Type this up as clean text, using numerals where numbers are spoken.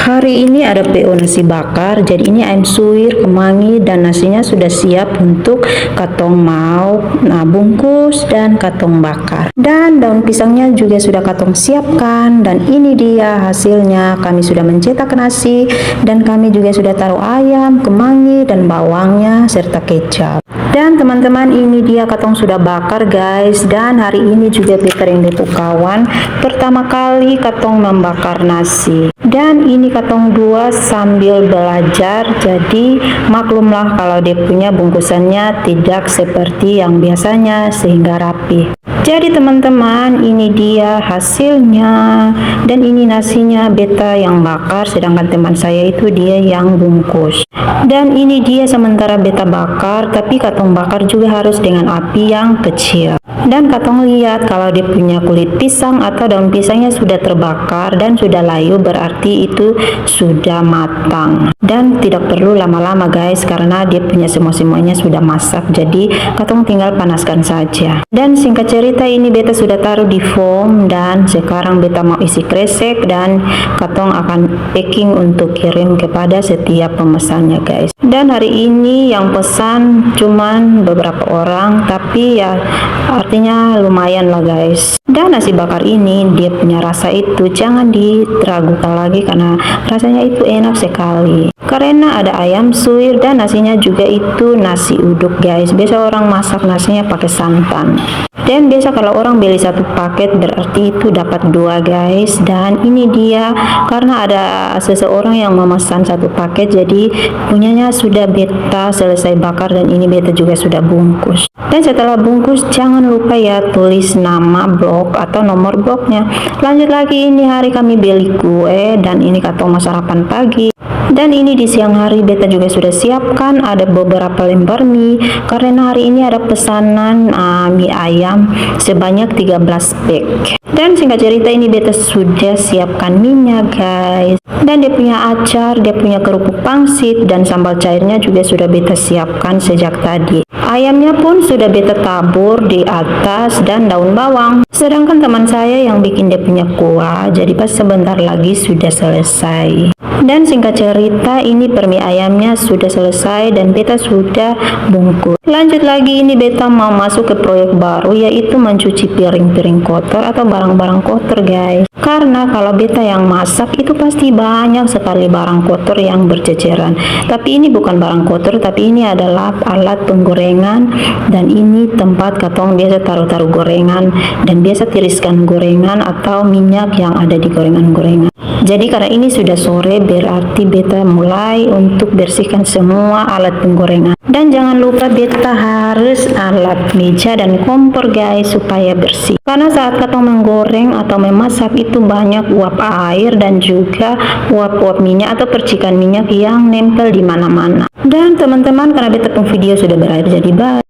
Hari ini ada PO nasi bakar, jadi ini ayam suwir, kemangi, dan nasinya sudah siap untuk katong mau bungkus dan katong bakar. Dan daun pisangnya juga sudah katong siapkan, dan ini dia hasilnya. Kami sudah mencetak nasi, dan kami juga sudah taruh ayam, kemangi, dan bawangnya, serta kecap. Dan teman-teman, ini dia katong sudah bakar guys. Dan hari ini juga beta yang depu kawan pertama kali katong membakar nasi. Dan ini katong dua sambil belajar, jadi maklumlah kalau dia punya bungkusannya tidak seperti yang biasanya sehingga rapi. Jadi teman-teman, ini dia hasilnya. Dan ini nasinya beta yang bakar, sedangkan teman saya itu dia yang bungkus. Dan ini dia sementara beta bakar, tapi katong bakar juga harus dengan api yang kecil. Dan katong lihat kalau dia punya kulit pisang atau daun pisangnya sudah terbakar dan sudah layu, berarti itu sudah matang. Dan tidak perlu lama-lama guys, karena dia punya semuanya sudah masak, jadi katong tinggal panaskan saja. Dan singkat cerita, ini beta sudah taruh di foam, dan sekarang beta mau isi kresek dan katong akan packing untuk kirim kepada setiap pemesannya guys. Dan hari ini yang pesan cuman beberapa orang, tapi ya artinya lumayan lah guys. Dan nasi bakar ini dia punya rasa itu jangan diragukan lagi, karena rasanya itu enak sekali. Karena ada ayam suwir dan nasinya juga itu nasi uduk guys. Biasa orang masak nasinya pakai santan. Dan biasa kalau orang beli satu paket berarti itu dapat dua guys. Dan ini dia karena ada seseorang yang memesan satu paket, jadi punyanya sudah beta selesai bakar, dan ini beta juga sudah bungkus. Dan setelah bungkus jangan lupa ya tulis nama blok atau nomor bloknya. Lanjut lagi, ini hari kami beli kue, dan ini katong sarapan pagi. Dan ini di siang hari beta juga sudah siapkan ada beberapa lembar mie, karena hari ini ada pesanan mie ayam sebanyak 13 pack. Dan singkat cerita, ini beta sudah siapkan minyak guys. Dan dia punya acar, dia punya kerupuk pangsit, dan sambal cairnya juga sudah beta siapkan sejak tadi. Ayamnya pun sudah beta tabur di atas dan daun bawang. Sedangkan teman saya yang bikin dia punya kuah, jadi pas sebentar lagi sudah selesai. Dan singkat cerita, ini permi ayamnya sudah selesai dan beta sudah bungkus. Lanjut lagi, ini beta mau masuk ke proyek baru, yaitu mencuci piring-piring kotor atau barang-barang kotor guys. Karena kalau beta yang masak itu pasti banyak sekali barang kotor yang berceceran. Tapi ini bukan barang kotor, tapi ini adalah alat penggorengan, dan ini tempat katong biasa taruh-taruh gorengan dan biasa tiriskan gorengan atau minyak yang ada di gorengan-gorengan. Jadi karena ini sudah sore, berarti beta mulai untuk bersihkan semua alat penggorengan. Dan jangan lupa beta harus alat meja dan kompor guys supaya bersih. Karena saat katong menggoreng atau memasak itu banyak uap air dan juga uap-uap minyak atau percikan minyak yang nempel di mana-mana. Dan teman-teman, karena beta pun video sudah berakhir, jadi bye.